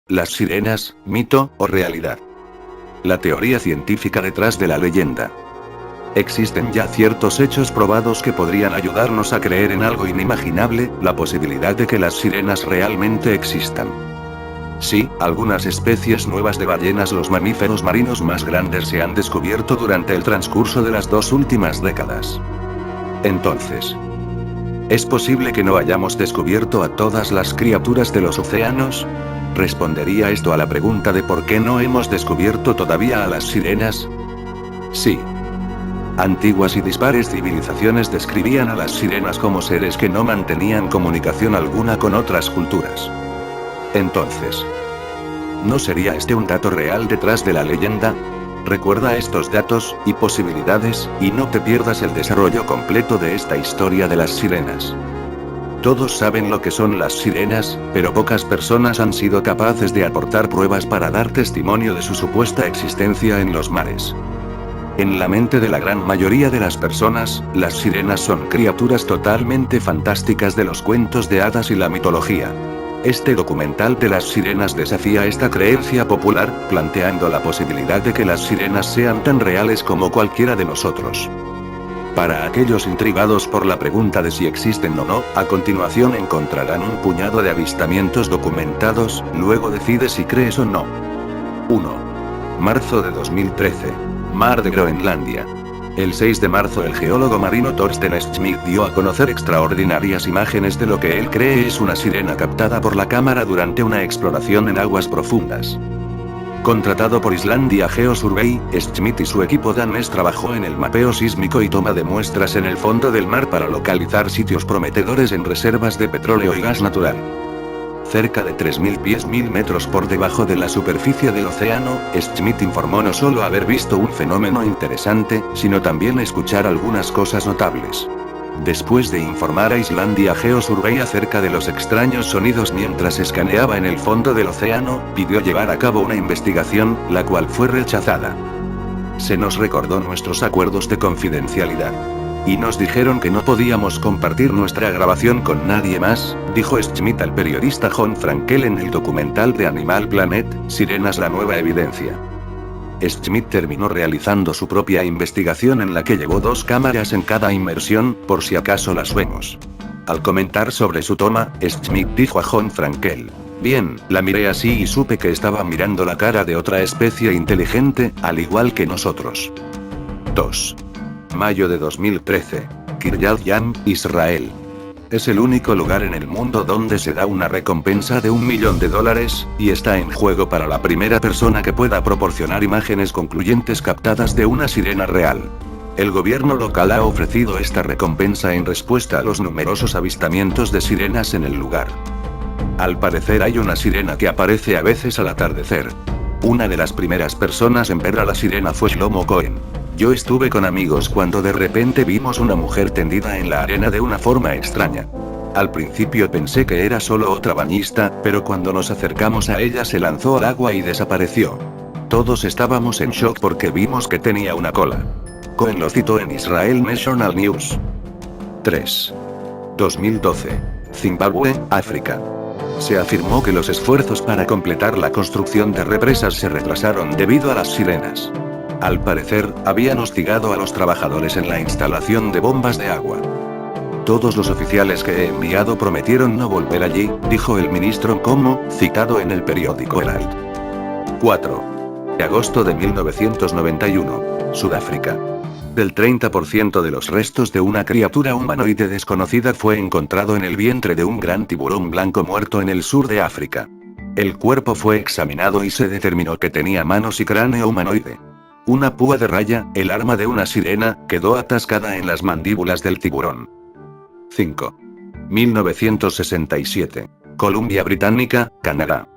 ¿Las sirenas, mito o realidad? La teoría científica detrás de la leyenda. Existen ya ciertos hechos probados que podrían ayudarnos a creer en algo inimaginable, la posibilidad de que las sirenas realmente existan. Sí, algunas especies nuevas de ballenas, los mamíferos marinos más grandes, se han descubierto durante el transcurso de las 2 últimas décadas. Entonces, ¿es posible que no hayamos descubierto a todas las criaturas de los océanos? ¿Respondería esto a la pregunta de por qué no hemos descubierto todavía a las sirenas? Sí. Antiguas y dispares civilizaciones describían a las sirenas como seres que no mantenían comunicación alguna con otras culturas. Entonces, ¿no sería este un dato real detrás de la leyenda? Recuerda estos datos y posibilidades, y no te pierdas el desarrollo completo de esta historia de las sirenas. Todos saben lo que son las sirenas, pero pocas personas han sido capaces de aportar pruebas para dar testimonio de su supuesta existencia en los mares. En la mente de la gran mayoría de las personas, las sirenas son criaturas totalmente fantásticas de los cuentos de hadas y la mitología. Este documental de las sirenas desafía esta creencia popular, planteando la posibilidad de que las sirenas sean tan reales como cualquiera de nosotros. Para aquellos intrigados por la pregunta de si existen o no, a continuación encontrarán un puñado de avistamientos documentados, luego decide si crees o no. 1. Marzo de 2013. Mar de Groenlandia. El 6 de marzo el geólogo marino Thorsten Schmidt dio a conocer extraordinarias imágenes de lo que él cree es una sirena captada por la cámara durante una exploración en aguas profundas. Contratado por Islandia Geosurvey, Schmidt y su equipo danés trabajó en el mapeo sísmico y toma de muestras en el fondo del mar para localizar sitios prometedores en reservas de petróleo y gas natural. Cerca de 3.000 pies 1.000 metros por debajo de la superficie del océano, Schmidt informó no solo haber visto un fenómeno interesante, sino también escuchar algunas cosas notables. Después de informar a Islandia Geosurvey acerca de los extraños sonidos mientras escaneaba en el fondo del océano, pidió llevar a cabo una investigación, la cual fue rechazada. Se nos recordó nuestros acuerdos de confidencialidad. Y nos dijeron que no podíamos compartir nuestra grabación con nadie más, dijo Schmidt al periodista John Frankel en el documental de Animal Planet, Sirenas, la nueva evidencia. Schmidt terminó realizando su propia investigación en la que llevó 2 cámaras en cada inmersión, por si acaso las vemos. Al comentar sobre su toma, Schmidt dijo a John Frankel: bien, la miré así y supe que estaba mirando la cara de otra especie inteligente, al igual que nosotros. 2. Mayo de 2013. Kiryat Yam, Israel. Es el único lugar en el mundo donde se da una recompensa de $1 millón, y está en juego para la primera persona que pueda proporcionar imágenes concluyentes captadas de una sirena real. El gobierno local ha ofrecido esta recompensa en respuesta a los numerosos avistamientos de sirenas en el lugar. Al parecer hay una sirena que aparece a veces al atardecer. Una de las primeras personas en ver a la sirena fue Shlomo Cohen. Yo estuve con amigos cuando de repente vimos una mujer tendida en la arena de una forma extraña. Al principio pensé que era solo otra bañista, pero cuando nos acercamos a ella se lanzó al agua y desapareció. Todos estábamos en shock porque vimos que tenía una cola. Cohen lo citó en Israel National News. 3. 2012. Zimbabue, África. Se afirmó que los esfuerzos para completar la construcción de represas se retrasaron debido a las sirenas. Al parecer, habían hostigado a los trabajadores en la instalación de bombas de agua. Todos los oficiales que he enviado prometieron no volver allí, dijo el ministro Nkomo, citado en el periódico Herald. 4. Agosto de 1991. Sudáfrica. El 30% de los restos de una criatura humanoide desconocida fue encontrado en el vientre de un gran tiburón blanco muerto en el sur de África. El cuerpo fue examinado y se determinó que tenía manos y cráneo humanoide. Una púa de raya, el arma de una sirena, quedó atascada en las mandíbulas del tiburón. 5. 1967. Columbia Británica, Canadá.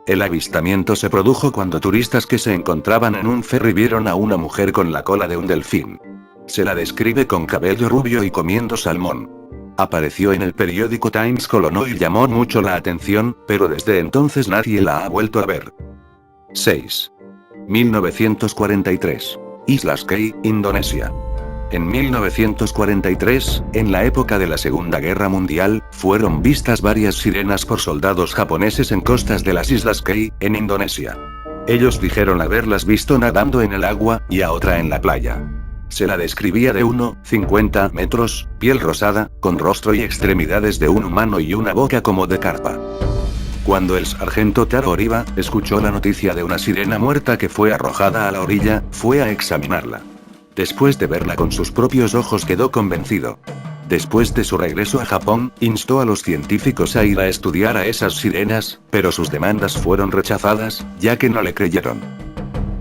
El avistamiento se produjo cuando turistas que se encontraban en un ferry vieron a una mujer con la cola de un delfín. Se la describe con cabello rubio y comiendo salmón. Apareció en el periódico Times Colonel y llamó mucho la atención, pero desde entonces nadie la ha vuelto a ver. 6. 1943. Islas Kei, Indonesia. En 1943, en la época de la Segunda Guerra Mundial, fueron vistas varias sirenas por soldados japoneses en costas de las Islas Kei, en Indonesia. Ellos dijeron haberlas visto nadando en el agua, y a otra en la playa. Se la describía de 1,50 metros, piel rosada, con rostro y extremidades de un humano y una boca como de carpa. Cuando el sargento Taro Oriba escuchó la noticia de una sirena muerta que fue arrojada a la orilla, fue a examinarla. Después de verla con sus propios ojos quedó convencido. Después de su regreso a Japón, instó a los científicos a ir a estudiar a esas sirenas, pero sus demandas fueron rechazadas, ya que no le creyeron.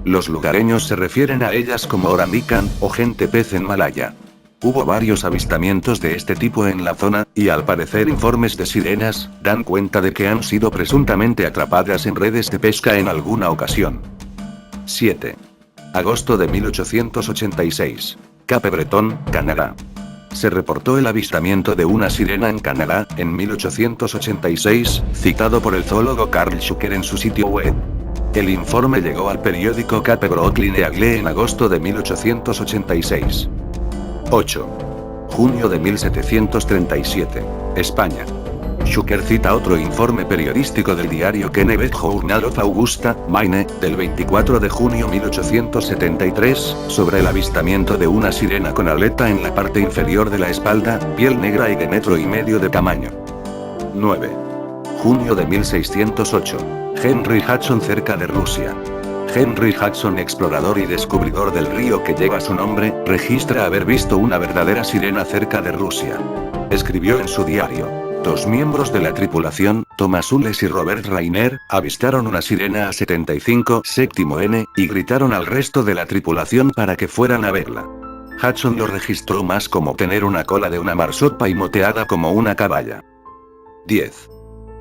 Los lugareños se refieren a ellas como orangutan, o gente pez en malaya. Hubo varios avistamientos de este tipo en la zona, y al parecer informes de sirenas dan cuenta de que han sido presuntamente atrapadas en redes de pesca en alguna ocasión. 7. Agosto de 1886. Cape Breton, Canadá. Se reportó el avistamiento de una sirena en Canadá, en 1886, citado por el zoólogo Carl Schucker en su sitio web. El informe llegó al periódico Cape Brooklyn Eagle en agosto de 1886. 8. Junio de 1737. España. Schucker cita otro informe periodístico del diario Kennebec Journal of Augusta, Maine, del 24 de junio 1873, sobre el avistamiento de una sirena con aleta en la parte inferior de la espalda, piel negra y de 1,5 metros de tamaño. 9. Junio de 1608. Henry Hudson cerca de Rusia. Henry Hudson, explorador y descubridor del río que lleva su nombre, registra haber visto una verdadera sirena cerca de Rusia. Escribió en su diario: dos miembros de la tripulación, Thomas Hulles y Robert Rainer, avistaron una sirena a 75 séptimo N, y gritaron al resto de la tripulación para que fueran a verla. Hudson lo registró más como tener una cola de una marsopa y moteada como una caballa. 10.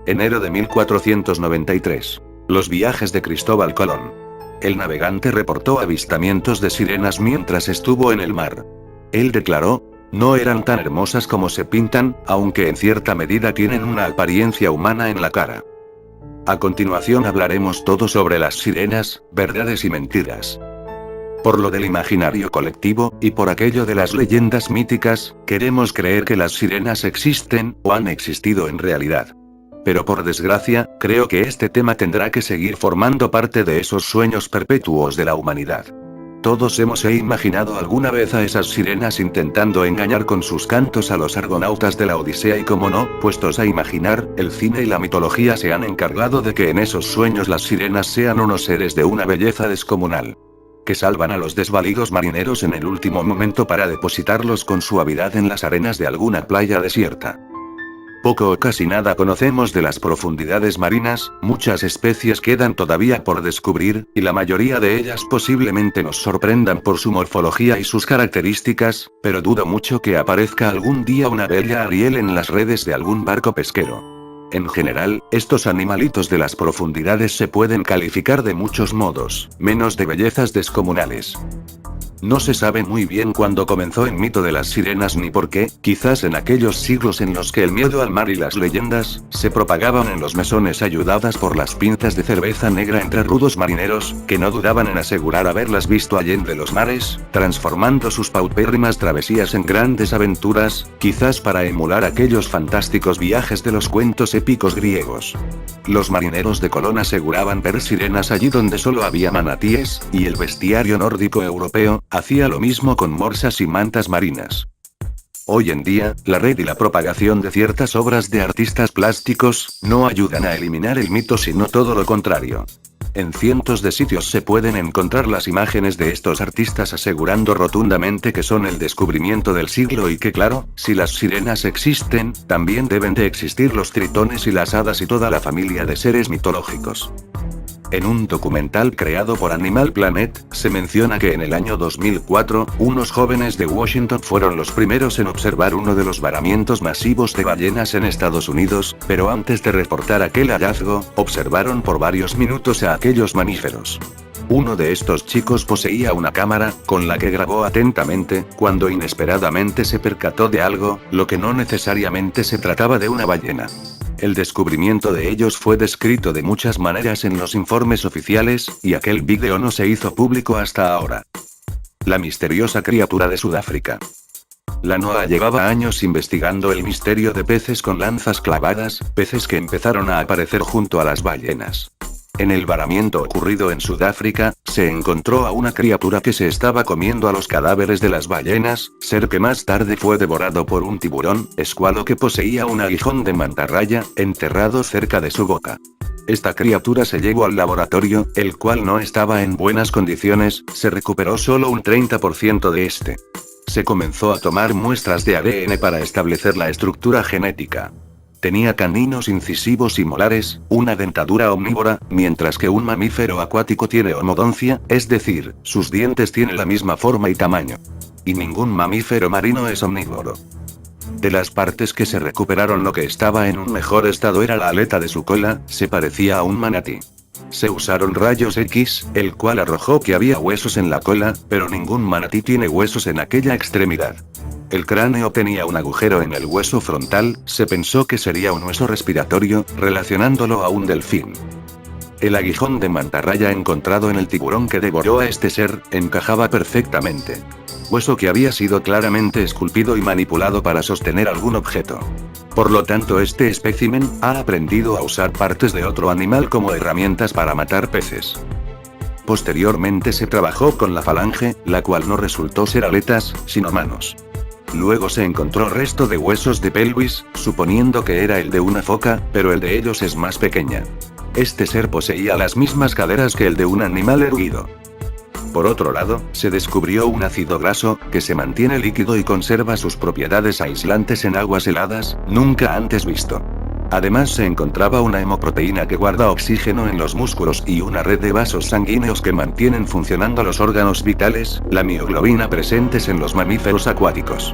Enero de 1493. Los viajes de Cristóbal Colón. El navegante reportó avistamientos de sirenas mientras estuvo en el mar. Él declaró: no eran tan hermosas como se pintan, aunque en cierta medida tienen una apariencia humana en la cara. A continuación hablaremos todo sobre las sirenas, verdades y mentiras. Por lo del imaginario colectivo, y por aquello de las leyendas míticas, queremos creer que las sirenas existen, o han existido en realidad. Pero por desgracia, creo que este tema tendrá que seguir formando parte de esos sueños perpetuos de la humanidad. Todos hemos imaginado alguna vez a esas sirenas intentando engañar con sus cantos a los argonautas de la Odisea y, como no, puestos a imaginar, el cine y la mitología se han encargado de que en esos sueños las sirenas sean unos seres de una belleza descomunal, que salvan a los desvalidos marineros en el último momento para depositarlos con suavidad en las arenas de alguna playa desierta. Poco o casi nada conocemos de las profundidades marinas, muchas especies quedan todavía por descubrir, y la mayoría de ellas posiblemente nos sorprendan por su morfología y sus características, pero dudo mucho que aparezca algún día una bella Ariel en las redes de algún barco pesquero. En general, estos animalitos de las profundidades se pueden calificar de muchos modos, menos de bellezas descomunales. No se sabe muy bien cuándo comenzó el mito de las sirenas ni por qué, quizás en aquellos siglos en los que el miedo al mar y las leyendas se propagaban en los mesones ayudadas por las pinzas de cerveza negra entre rudos marineros, que no dudaban en asegurar haberlas visto allende los mares, transformando sus paupérrimas travesías en grandes aventuras, quizás para emular aquellos fantásticos viajes de los cuentos épicos griegos. Los marineros de Colón aseguraban ver sirenas allí donde solo había manatíes, y el bestiario nórdico europeo hacía lo mismo con morsas y mantas marinas. Hoy en día, la red y la propagación de ciertas obras de artistas plásticos no ayudan a eliminar el mito, sino todo lo contrario. En cientos de sitios se pueden encontrar las imágenes de estos artistas asegurando rotundamente que son el descubrimiento del siglo y que, claro, si las sirenas existen, también deben de existir los tritones y las hadas y toda la familia de seres mitológicos. En un documental creado por Animal Planet, se menciona que en el año 2004, unos jóvenes de Washington fueron los primeros en observar uno de los varamientos masivos de ballenas en Estados Unidos, pero antes de reportar aquel hallazgo, observaron por varios minutos a aquellos mamíferos. Uno de estos chicos poseía una cámara, con la que grabó atentamente, cuando inesperadamente se percató de algo, lo que no necesariamente se trataba de una ballena. El descubrimiento de ellos fue descrito de muchas maneras en los informes oficiales, y aquel vídeo no se hizo público hasta ahora. La misteriosa criatura de Sudáfrica. La NOAA llevaba años investigando el misterio de peces con lanzas clavadas, peces que empezaron a aparecer junto a las ballenas. En el varamiento ocurrido en Sudáfrica, se encontró a una criatura que se estaba comiendo a los cadáveres de las ballenas, ser que más tarde fue devorado por un tiburón, escualo que poseía un aguijón de mantarraya, enterrado cerca de su boca. Esta criatura se llevó al laboratorio, el cual no estaba en buenas condiciones, se recuperó solo un 30% de este. Se comenzó a tomar muestras de ADN para establecer la estructura genética. Tenía caninos incisivos y molares, una dentadura omnívora, mientras que un mamífero acuático tiene homodoncia, es decir, sus dientes tienen la misma forma y tamaño. Y ningún mamífero marino es omnívoro. De las partes que se recuperaron, lo que estaba en un mejor estado era la aleta de su cola, se parecía a un manatí. Se usaron rayos X, el cual arrojó que había huesos en la cola, pero ningún manatí tiene huesos en aquella extremidad. El cráneo tenía un agujero en el hueso frontal, se pensó que sería un hueso respiratorio, relacionándolo a un delfín. El aguijón de mantarraya encontrado en el tiburón que devoró a este ser, encajaba perfectamente. Hueso que había sido claramente esculpido y manipulado para sostener algún objeto. Por lo tanto, este espécimen ha aprendido a usar partes de otro animal como herramientas para matar peces. Posteriormente se trabajó con la falange, la cual no resultó ser aletas, sino manos. Luego se encontró resto de huesos de pelvis, suponiendo que era el de una foca, pero el de ellos es más pequeña. Este ser poseía las mismas caderas que el de un animal erguido. Por otro lado, se descubrió un ácido graso, que se mantiene líquido y conserva sus propiedades aislantes en aguas heladas, nunca antes visto. Además se encontraba una hemoproteína que guarda oxígeno en los músculos y una red de vasos sanguíneos que mantienen funcionando los órganos vitales, la mioglobina presentes en los mamíferos acuáticos.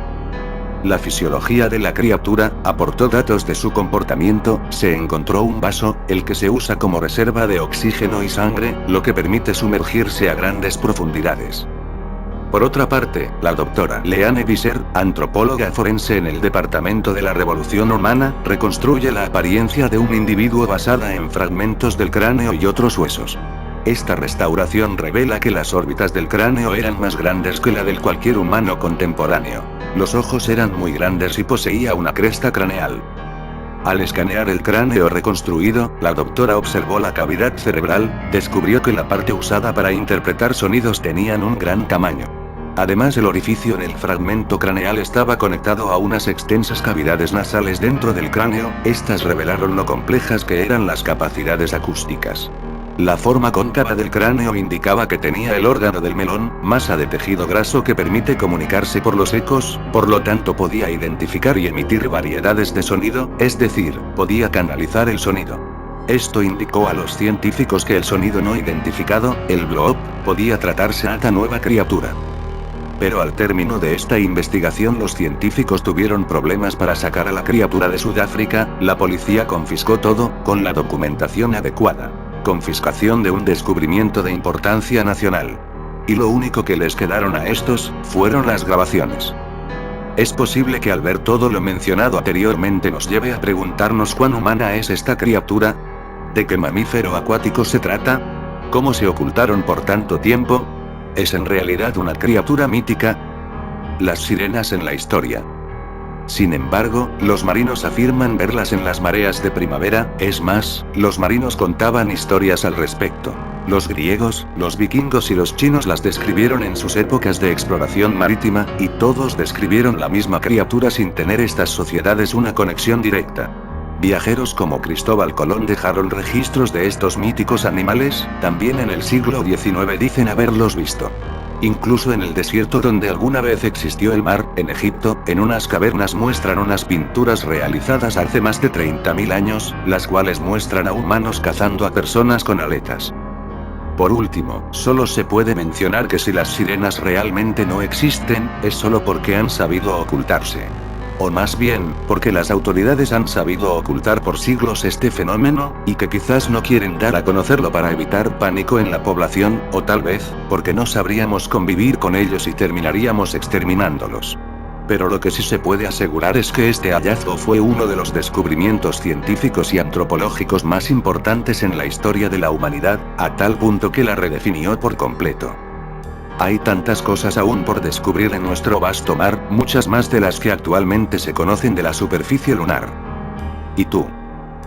La fisiología de la criatura aportó datos de su comportamiento, se encontró un vaso, el que se usa como reserva de oxígeno y sangre, lo que permite sumergirse a grandes profundidades. Por otra parte, la doctora Leanne Visser, antropóloga forense en el Departamento de la Revolución Humana, reconstruye la apariencia de un individuo basada en fragmentos del cráneo y otros huesos. Esta restauración revela que las órbitas del cráneo eran más grandes que la del cualquier humano contemporáneo. Los ojos eran muy grandes y poseía una cresta craneal. Al escanear el cráneo reconstruido, la doctora observó la cavidad cerebral, descubrió que la parte usada para interpretar sonidos tenían un gran tamaño. Además, el orificio en el fragmento craneal estaba conectado a unas extensas cavidades nasales dentro del cráneo, estas revelaron lo complejas que eran las capacidades acústicas. La forma cóncava del cráneo indicaba que tenía el órgano del melón, masa de tejido graso que permite comunicarse por los ecos, por lo tanto podía identificar y emitir variedades de sonido, es decir, podía canalizar el sonido. Esto indicó a los científicos que el sonido no identificado, el bloop, podía tratarse a esta nueva criatura. Pero al término de esta investigación los científicos tuvieron problemas para sacar a la criatura de Sudáfrica, la policía confiscó todo, con la documentación adecuada. Confiscación de un descubrimiento de importancia nacional. Y lo único que les quedaron a estos, fueron las grabaciones. Es posible que al ver todo lo mencionado anteriormente nos lleve a preguntarnos cuán humana es esta criatura. ¿De qué mamífero acuático se trata? ¿Cómo se ocultaron por tanto tiempo? ¿Es en realidad una criatura mítica? Las sirenas en la historia. Sin embargo, los marinos afirman verlas en las mareas de primavera, es más, los marinos contaban historias al respecto. Los griegos, los vikingos y los chinos las describieron en sus épocas de exploración marítima, y todos describieron la misma criatura sin tener estas sociedades una conexión directa. Viajeros como Cristóbal Colón dejaron registros de estos míticos animales, también en el siglo XIX dicen haberlos visto. Incluso en el desierto donde alguna vez existió el mar, en Egipto, en unas cavernas muestran unas pinturas realizadas hace más de 30.000 años, las cuales muestran a humanos cazando a personas con aletas. Por último, solo se puede mencionar que si las sirenas realmente no existen, es solo porque han sabido ocultarse. O más bien, porque las autoridades han sabido ocultar por siglos este fenómeno, y que quizás no quieren dar a conocerlo para evitar pánico en la población, o tal vez, porque no sabríamos convivir con ellos y terminaríamos exterminándolos. Pero lo que sí se puede asegurar es que este hallazgo fue uno de los descubrimientos científicos y antropológicos más importantes en la historia de la humanidad, a tal punto que la redefinió por completo. Hay tantas cosas aún por descubrir en nuestro vasto mar, muchas más de las que actualmente se conocen de la superficie lunar. ¿Y tú?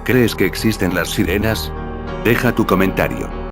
¿Crees que existen las sirenas? Deja tu comentario.